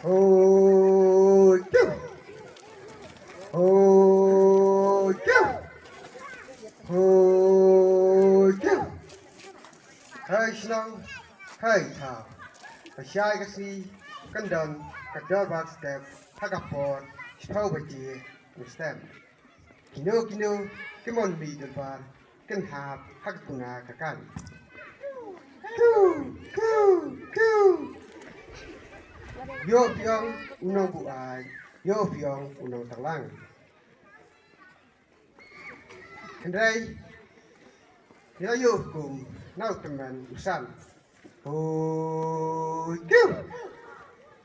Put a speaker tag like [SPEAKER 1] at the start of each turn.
[SPEAKER 1] Hoi, kiu. Hoi, kiu. Hoi, kiu. Hai senang, hai thảo. Shai kasi kandon, kadal bak step, hagapon, stau baji, stem. Kino, kimon bi delbar, kan hap, hagpunga kakan. Ku. Yo piong unang buay, yo piong unang talang. Kendrai, ya yo kum, nau teman usan. Hoi, kiu.